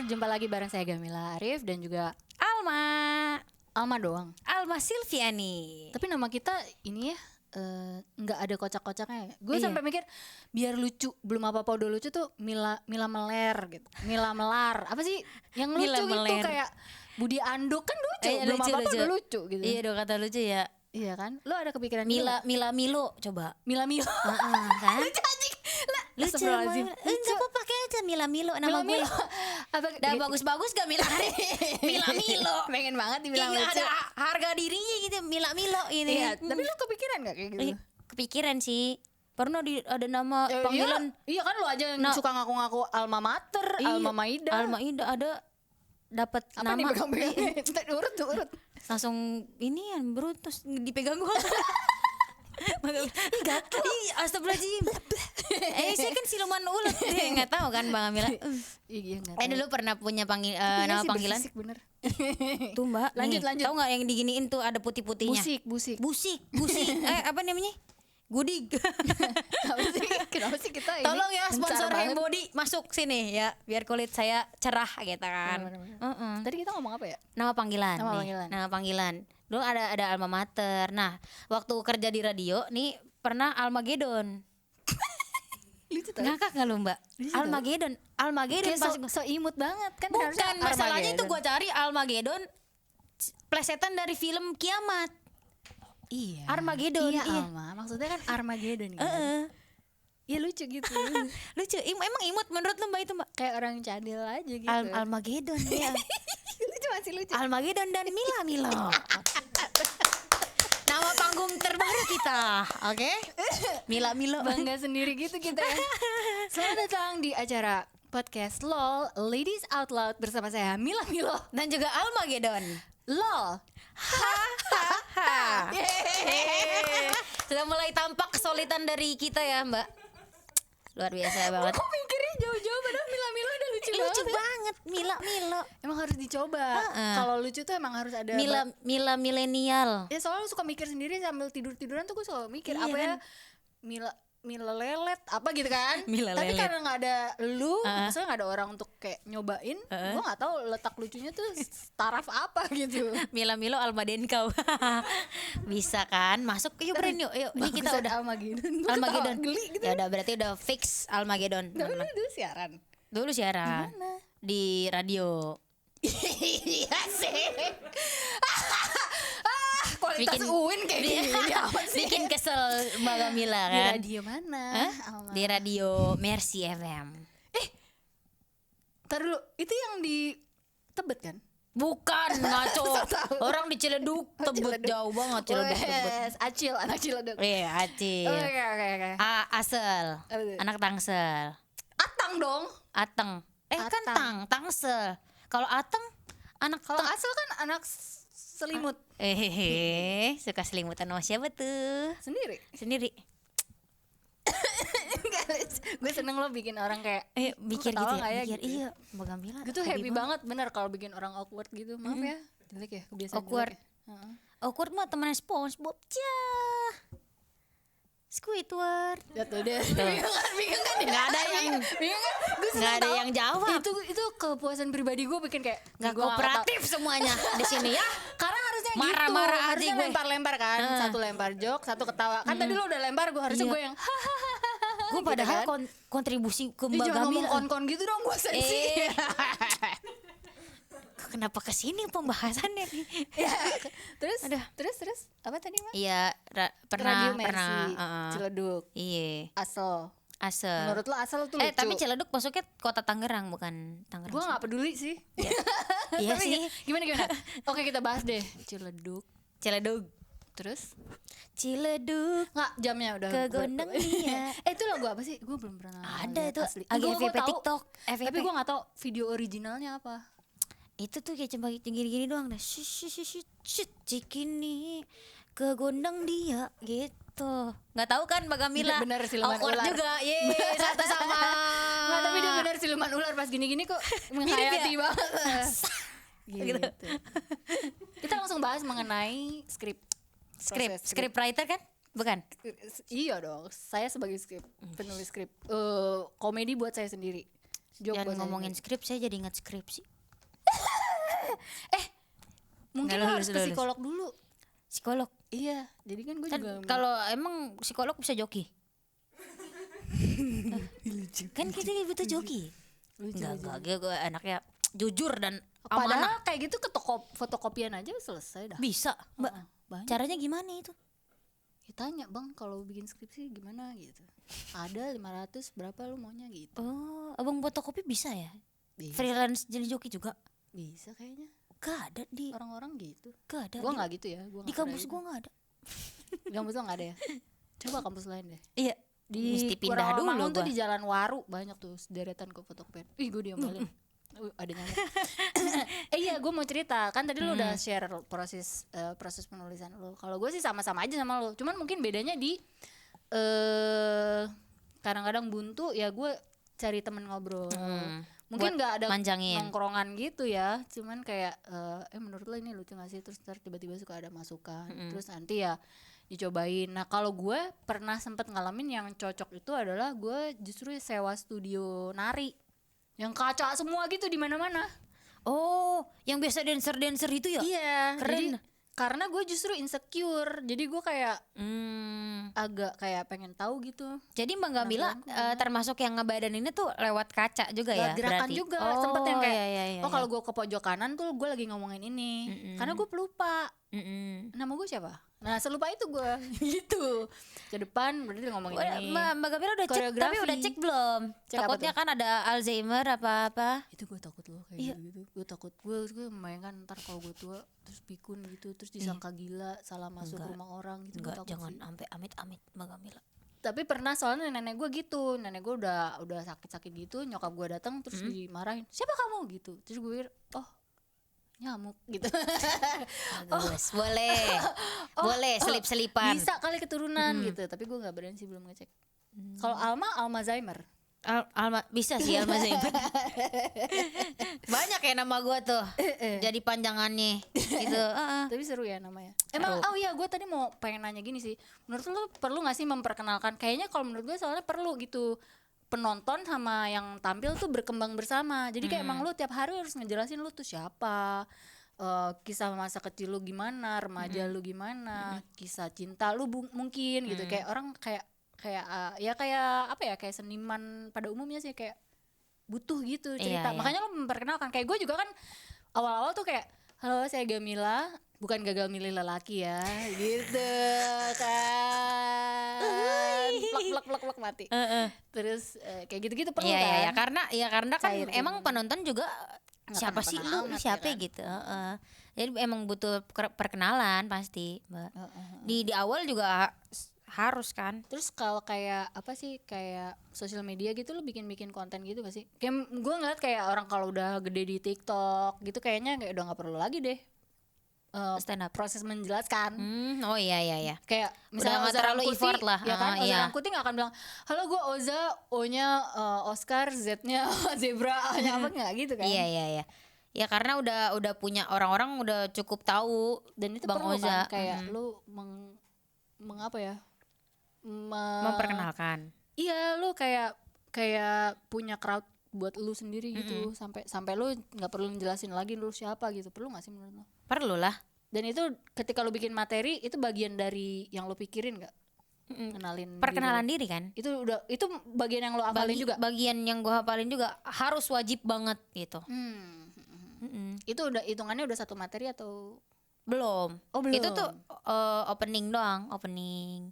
jumpa lagi bareng saya Gamila Arif dan juga Alma doang. Alma Silviani. Tapi nama kita ini ya nggak ada kocak-kocaknya. Gue Iya. sampai mikir biar lucu, belum apa-apa udah lucu tuh Mila Meler gitu. Mila Melar. Apa sih yang lucu Mila gitu Meler. kayak Budi Anduk kan lucu, belum lucu, apa-apa lucu. udah lucu gitu. Iya, dua kata lucu ya. Iya kan? Lo ada kepikiran Mila Milo coba. Mila Milo. Kan? Lucu anjing. Lucu. Astagfirullahaladzim. Enggak apa pakai aja Mila Milo nama gue. Apa Udah bagus-bagus gak Mila Arif? Mila Milo. Pengen banget dibilang Iya, lucu. ada harga dirinya gitu Mila Milo ini. Iya, tapi lo kepikiran gak kayak gitu? Kepikiran sih. Pernah ada nama panggilan. Iya kan lo aja yang suka ngaku-ngaku alma mater, alma maida. Alma Ida ada dapat Apa nih nama. pegang-pegang? Urut. Langsung ini yang terus dipegang gua. Ih gatel. Ih astagfirullahaladzim. Saya kan siluman ulet. Enggak tahu kan Bang Amila. Iya enggak tahu. Dulu pernah punya Iya nama sih, panggilan. bersisik bener. Tuh Mbak. Lanjut. Tahu enggak yang diginiin tuh ada putih-putihnya? Busik. Busik. Apa namanya? Gudig. Kenapa sih kita ini? Tolong ya sponsor banget. Hair Body masuk sini ya biar kulit saya cerah gitu kan. Bener. Tadi kita ngomong apa ya? Nama panggilan. Nama nih. panggilan. Nama panggilan. Dulu ada alma mater. Nah, waktu kerja di radio nih pernah Almagedon. Lucu tau. Ngakak enggak lu, Mbak? Lucu tau. Almagedon Kayak pas so imut banget kan. bukan harusnya masalahnya itu Armageddon. gua cari Almagedon plesetan dari film Kiamat. Iya. Armageddon, Iya, iya. Alma. Maksudnya kan Armageddon kan. Iya lucu gitu. Lucu. Emang imut menurut lu Mbak itu, Mbak? Kayak orang cadel aja gitu. Almagedon ya. Lucu masih lucu. Almagedon dan Mila Milo. Nama panggung terbaru kita, oke? Mila Milo. Bangga sendiri gitu kita ya. Selamat datang di acara podcast LOL Ladies Out Loud bersama saya Mila Milo. Dan juga Almagedon. LOL. Yeay. Sudah mulai tampak kesulitan dari kita ya, Mbak. Luar biasa banget. Aku mikirnya jauh-jauh padahal Mila Milo udah lucu Lucu banget. banget, Mila Milo. Emang harus dicoba. Kalau lucu tuh emang harus ada Mila milenial. Ya soalnya suka mikir sendiri sambil tidur-tiduran tuh gue suka mikir Iya apa kan? ya Mila lelet apa gitu kan. Mila Tapi lelet. karena nggak ada lu, maksudnya nggak ada orang untuk kayak nyobain, gue nggak tahu letak lucunya tuh taraf apa gitu. Mila Milo Almadenkau. Bisa kan? Masuk yuk Bren yuk. Ini kita Bagusan udah Almagedon. Gua Almagedon. ketawa geli gitu. Ya udah berarti udah fix Almagedon. Tapi lu dulu siaran. Dulu siaran Mana? di radio. Iya sih. Kualitas Bikin- UIN kayak gini apa sih? Bikin kesel Mbak Gamila Di kan? radio mana? Hah? Alma. Di radio Mercy FM. Ntar dulu, itu yang di Tebet kan? Bukan ngaco. So tahu. Orang di Ciledug, Tebet Ciledug. jauh banget Ciledug Tebet. Wes, Acil, anak Ciledug. Iya, Acil. Oke. Asel. Apa tuh? Anak Tangsel. Atang dong. Ateng. Kan Atang. Tangsel. Kalau Ateng anak Kalau Asel kan anak selimut suka selimutan sama siapa tuh? sendiri. Sendiri. Gue seneng lo bikin orang kayak Mikir ketawa gitu nggak ya. ya Mikir, gitu. iya, Mbak Gamila. Gue tuh happy banget bener kalau bikin orang awkward gitu. Maaf ya, jelek ya kebiasaan Awkward. jelek ya. Heeh. Awkward mah temennya SpongeBob. Cah. Squidward. Jatuh deh. Bingung kan? Nggak ada yang Bingung kan? Gue nggak ada yang jawab. Itu kepuasan pribadi gue bikin kayak Nggak gua kooperatif semuanya di sini ya. Karena harusnya Marah-marah gitu. aja Harusnya gue. lempar-lempar kan. Satu lempar joke, satu ketawa. Kan tadi lo udah lempar, gue harusnya Iya. gue yang Gue gitu padahal kan. kontribusi ke Ih, Mbak jangan ngomong Gamila. kon-kon gitu dong, gue sensi. Kenapa kesini pembahasannya nih? Ya. Terus, Aduh. terus apa tadi Mas? Iya, Radio pernah. Mercy, Heeh. Ciledug, Iya, Asal. Asel. Menurut lo Asal tuh lucu? Tapi Ciledug masuknya kota Tangerang bukan Tangerang. Gue gak peduli sih. Iya Tapi sih. Gimana? Oke, kita bahas deh. Ciledug. Ciledug. Terus? Ciledug. Nggak, jamnya udah Ke gondang dia. Itu lagu apa sih? Gue belum pernah Ada lihat itu asli. lagi Gua FVP tahu, TikTok. Tapi FVP. gue gak tahu video originalnya apa. Itu tuh kayak cuma gini-gini doang dah. Shit cikini ke gondang dia gitu. Nggak tahu kan Mbak Gamila? Bener siluman Awkward ular. juga. Ye, satu sama. Nggak, tapi dia benar siluman ular pas gini-gini kok menghayati ya? banget. Gitu. Kita langsung bahas mengenai skrip. Proses Script writer kan? Bukan. Iya dong, saya sebagai penulis skrip komedi buat saya sendiri. Joke Jangan bahasa ngomongin Inggris. skrip, saya jadi ingat skripsi. Mungkin Nggak lo harus lulus. ke psikolog dulu. Psikolog. Iya, jadi kan gue Kan juga kalau emang psikolog bisa joki. Kan kita butuh joki. Enggak, gue anaknya jujur dan amanah. padahal kayak gitu ke toko fotokopian aja selesai dah. Bisa, Mbak. Banyak. Caranya gimana itu? Ya, tanya bang kalau bikin skripsi gimana gitu. Ada 500 berapa lu maunya gitu. Oh, abang fotokopi bisa ya? Bisa, Freelance jadi joki juga? bisa kayaknya. Gak ada di, Orang-orang gitu. gak ada. Gua di, nggak gitu ya. Gua di nggak kampus pernah gue gak ada. gitu. Di kampus lo nggak ada ya? Coba kampus lain deh. Iya. Di Mesti pindah dulu Rawamangun tuh gua. di Jalan Waru banyak tuh deretan ke fotokopian. Ih gue diomelin. Ada nyamuk. Iya gue mau cerita kan tadi lu udah share proses penulisan lu. Kalau gue sih sama-sama aja sama lu. Cuman mungkin bedanya di kadang-kadang buntu ya gue cari temen ngobrol. Mungkin Buat nggak ada manjangin. nongkrongan gitu ya. Cuman kayak menurut lo ini lucu gak sih? Terus ntar tiba-tiba suka ada masukan. Terus nanti ya dicobain. Nah kalau gue pernah sempet ngalamin yang cocok itu adalah gue justru sewa studio nari yang kaca semua gitu di mana-mana. Oh, yang biasa dancer itu ya? Iya, Keren. jadi karena gue justru insecure. Jadi gue kayak agak kayak pengen tahu gitu. Jadi Mbak Gamila termasuk yang ngebadan ini tuh lewat kaca juga ya? Lewat gerakan berarti? juga Oh, sempet yang kayak iya, oh kalau gue ke pojok kanan tuh gue lagi ngomongin ini. Karena gue pelupa. Nama gue siapa? Nah selupa itu gue gitu. Ke depan berarti ngomongin ini. Mbak Gamila udah cek, tapi Koreografi. udah cek belum? Cek apa Takutnya tuh? kan ada Alzheimer apa-apa. Itu gue takut loh kayak gitu. Gue takut gue membayangkan ntar kalau gue tua terus pikun gitu terus disangka gila salah masuk rumah orang gitu. Gua Enggak, takut jangan sih. sampai amit-amit Mbak Gamila. Tapi pernah soalnya nenek gue gitu. Nenek gue udah sakit-sakit gitu. Nyokap gue datang terus dimarahin. Siapa kamu gitu. Terus gue pikir oh nyamuk gitu. Bagus, boleh. Boleh selip-selipan. Bisa kali keturunan gitu. Tapi gue nggak berani sih belum ngecek. Kalau Alzheimer. Alma bisa sih Alzheimer. Banyak ya nama gue tuh. Jadi panjangannya gitu. Tapi seru ya namanya. Emang oh iya gue tadi mau pengen nanya gini sih. Menurut lu perlu gak sih memperkenalkan? Kayaknya kalau menurut gue soalnya perlu gitu. Penonton sama yang tampil tuh berkembang bersama. Jadi kayak emang lu tiap hari harus ngejelasin lu tuh siapa. Kisah masa kecil lu gimana, remaja lu gimana, kisah cinta lu mungkin gitu. Kayak orang kayak ya kayak apa ya, kayak seniman pada umumnya sih kayak butuh gitu cerita. Iya. Makanya lu memperkenalkan. Kayak gue juga kan awal-awal tuh kayak halo saya Gamila, bukan gagal milih lelaki ya gitu kan. Plak mati. Terus kayak gitu-gitu perlu Iya, kan. iya, karena kan Cair emang penonton juga Nggak siapa sih kenal-kenal lu amat, siapa ya kan? gitu. Jadi emang butuh perkenalan pasti, Mbak. Di awal juga harus kan. Terus kalau kayak apa sih, kayak sosial media gitu lu bikin konten gitu gak sih? Kayak gue ngeliat kayak orang kalau udah gede di TikTok gitu kayaknya kayak udah gak perlu lagi deh Stand up. proses menjelaskan. Oh iya. Kayak Udah misalnya nggak Oza terlalu Rangkuti, effort lah. ya kan? Oza Iya. Rangkuti gak akan bilang halo gue Oza, O-nya Oscar, Z-nya zebra, A-nya apa, nggak gitu kan? Iya. Ya karena udah punya orang-orang udah cukup tahu. Dan itu Bang perlu Oza. kan kayak lu mengapa ya? Memperkenalkan. Iya, lu kayak punya crowd buat lu sendiri gitu. Sampai lu nggak perlu jelasin lagi lu siapa gitu. Perlu nggak sih menurut lu? Perlu lah. Dan itu ketika lu bikin materi itu bagian dari yang lu pikirin nggak? Kenalin Perkenalan diri kan. itu bagian yang lu hafalin juga. Bagian yang gue hafalin juga harus wajib banget gitu. Itu udah hitungannya udah satu materi atau Belum. Oh, belum. Itu tuh opening doang, opening.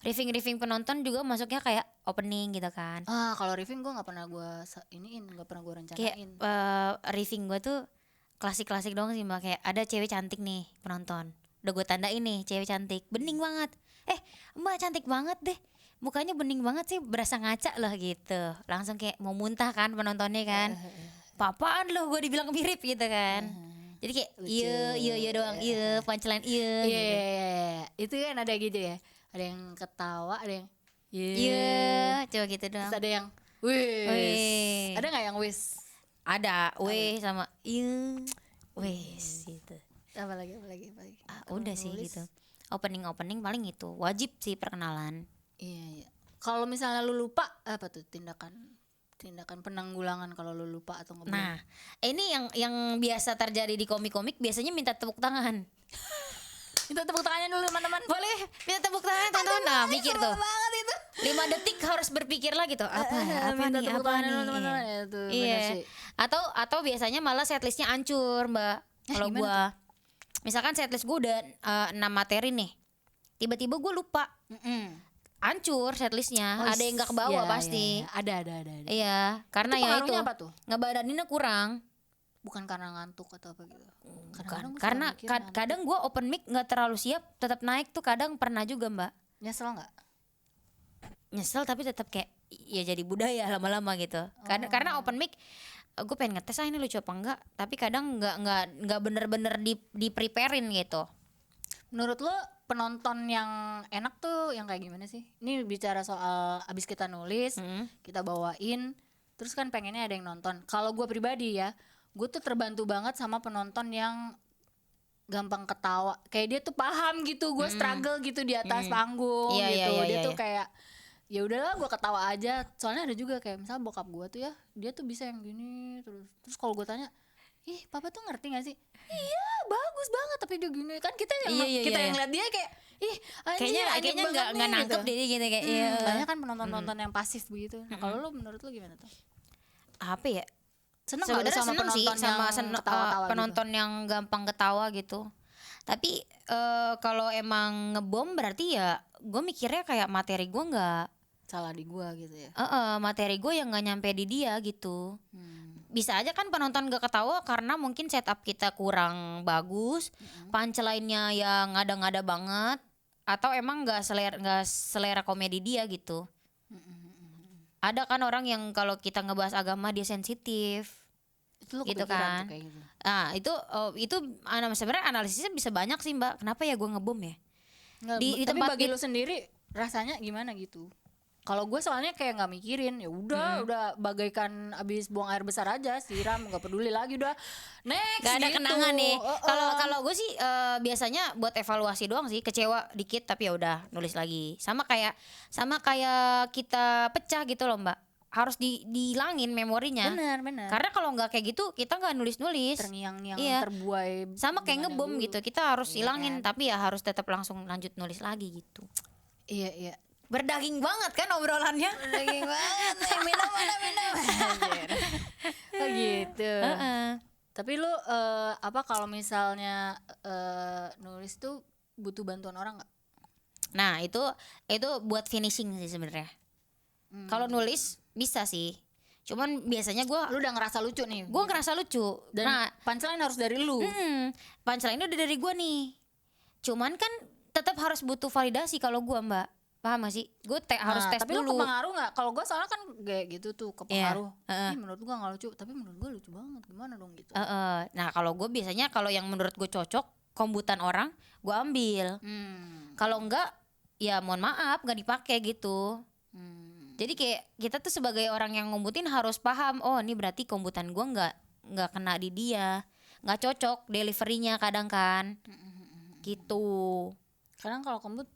Riffing penonton juga masuknya kayak opening gitu kan. kalau riffing gue nggak pernah nggak pernah gue Kayak rencanain. riffing gue tuh klasik doang sih Mbak. Kayak ada cewek cantik nih penonton. Udah gue tandain nih cewek cantik, bening banget. Mbak cantik banget deh. Mukanya bening banget sih, berasa ngaca loh gitu. Langsung kayak mau muntah kan penontonnya kan. Papaan loh gue dibilang mirip gitu kan. Jadi kayak iya doang, iya punchline iya. Iya. Itu kan ada gitu ya. Ada yang ketawa, ada yang Iya, coba gitu doang. Terus ada yang wis. Wih. Ada nggak yang wis? Ada weh sama iya wes gitu. Apa lagi? Udah sih gitu. Opening paling itu wajib sih perkenalan. Iya. Kalau misalnya lu lupa apa tuh tindakan Tindakan penanggulangan kalau lu lupa atau ngeblank. Nah, ini yang biasa terjadi di komik-komik biasanya minta tepuk tangan. Minta tepuk tangannya dulu teman-teman. Boleh minta tepuk tangan teman-teman. Nah, mikir tuh. Banget itu. 5 detik harus berpikir lagi tuh. Apa ya? Apa Minta nih? tepuk Apa tangan nih? dulu, teman-teman. Ya, tuh, bener Iya. sih. Atau biasanya malah setlistnya hancur, Mbak. Kalau gimana gua misalkan setlist gua udah 6 materi nih. Tiba-tiba gua lupa. Hancur setlistnya. Ada yang gak ke bawah pasti. Ada. Iya, karena Itu ya itu pengaruhnya apa tuh? ngebadaninnya kurang. Bukan karena ngantuk atau apa gitu. Bukan. Karena kadang gue open mic nggak terlalu siap, tetap naik tuh kadang pernah juga Mbak. Nyesel nggak? Nyesel tapi tetap kayak ya jadi budaya lama-lama gitu. Karena open mic gue pengen ngetes ini lucu apa enggak, tapi kadang nggak bener-bener di preparein gitu. Menurut lo penonton yang enak tuh yang kayak gimana sih? Ini bicara soal abis kita nulis, kita bawain, terus kan pengennya ada yang nonton. Kalau gue pribadi ya, gue tuh terbantu banget sama penonton yang gampang ketawa. Kayak dia tuh paham gitu, gue struggle gitu di atas panggung gitu. Dia tuh kayak ya udahlah gue ketawa aja. Soalnya ada juga kayak misal bokap gue tuh ya, dia tuh bisa yang gini terus kalau gue tanya, ih papa tuh ngerti gak sih? Iya bagus banget tapi dia gini kan kita yang yang lihat dia kayak ih kayaknya nggak nangkep gitu. dia gitu kayak Banyak kan penonton yang pasif begitu. Nah, kalau lu menurut lu gimana tuh? apa ya? Seneng Sebenarnya sama seneng sih penonton sama yang ketawa-tawa penonton yang gampang ketawa gitu. Tapi kalau emang ngebom berarti ya gue mikirnya kayak materi gue nggak salah di gua gitu ya. Materi gue yang nggak nyampe di dia gitu. Bisa aja kan penonton gak ketawa karena mungkin setup kita kurang bagus, punchline-nya yang ngada-ngada banget, atau emang nggak selera komedi dia gitu. Ada kan orang yang kalau kita ngebahas agama dia sensitif. Itu lu gitu kepikiran kan. tuh kayak gitu. Nah itu sebenarnya analisisnya bisa banyak sih Mbak. Kenapa ya gue ngebom ya? Di tapi tempat bagi lu sendiri rasanya gimana gitu? Kalau gue soalnya kayak nggak mikirin, ya udah bagaikan abis buang air besar aja, siram nggak peduli lagi udah next. Gak ada gitu. kenangan nih. Kalau gue sih biasanya buat evaluasi doang sih, kecewa dikit tapi ya udah nulis lagi. Sama kayak kita pecah gitu loh Mbak. Harus dihilangin memorinya. Benar. Karena kalau nggak kayak gitu kita nggak nulis. Terngiang-ngiang terbuai. Sama kayak ngebom gitu, kita harus hilangin tapi ya harus tetap langsung lanjut nulis lagi gitu. Iya. Berdaging banget kan obrolannya. Daging banget nih, minum. Oh gitu. Tapi lu kalau misalnya nulis tuh butuh bantuan orang nggak? Nah itu buat finishing sih sebenarnya. Kalau nulis bisa sih. Cuman biasanya lu udah ngerasa lucu nih. Gue ngerasa lucu. Dan punchline harus dari lu. Punchline udah dari gue nih. Cuman kan tetap harus butuh validasi kalau gue Mbak. Paham gak sih? Gue harus tes tapi dulu. Tapi lu kepengaruh gak? Kalau gue soalnya kan kayak gitu tuh kepengaruh. Menurut gue gak lucu, tapi menurut gue lucu banget. Gimana dong gitu? Nah kalau gue biasanya kalau yang menurut gue cocok kombutan orang, gue ambil. Kalau enggak, ya mohon maaf gak dipakai gitu. Jadi kayak kita tuh sebagai orang yang ngombutin harus paham. Oh ini berarti kombutan gue nggak kena di dia, nggak cocok deliverynya kadang kan. Gitu. Kadang kalau kombut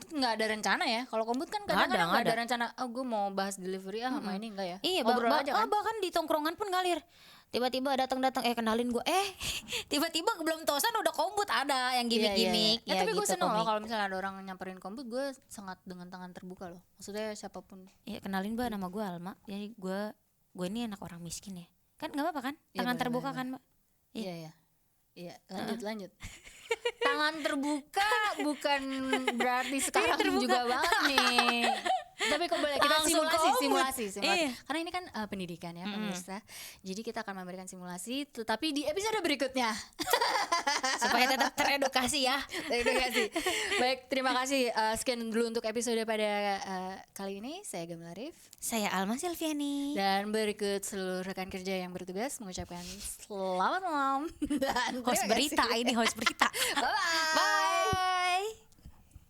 nggak ada rencana ya. Kalau kombut kan kadang-kadang nggak ada rencana. Gue mau bahas delivery sama ini enggak ya? Iya, aja kan? Bahkan di tongkrongan pun ngalir. Tiba-tiba datang kenalin gue. Tiba-tiba belum tosan udah kombut ada yang gimmick-gimmick. Ya, tapi gitu, gue seneng loh kalau misalnya ada orang nyamperin kombut, gue sangat dengan tangan terbuka loh. Maksudnya siapapun. Iya kenalin Mbak, nama gue Alma. Jadi gue ini anak orang miskin ya. Kan nggak apa-apa kan? Tangan terbuka kan Mbak? Iya, lanjut. Tangan terbuka bukan berarti sekarang juga banget nih. Tapi kok boleh kita simulasi. Karena ini kan pendidikan ya pemirsa. Jadi kita akan memberikan simulasi, tetapi di episode berikutnya supaya tetap teredukasi ya. Baik, terima kasih. Sekian dulu untuk episode pada kali ini. Saya Gamla Arif. Saya Alma Silviani. Dan berikut seluruh rekan kerja yang bertugas mengucapkan selamat malam. Dan host berita. Bye.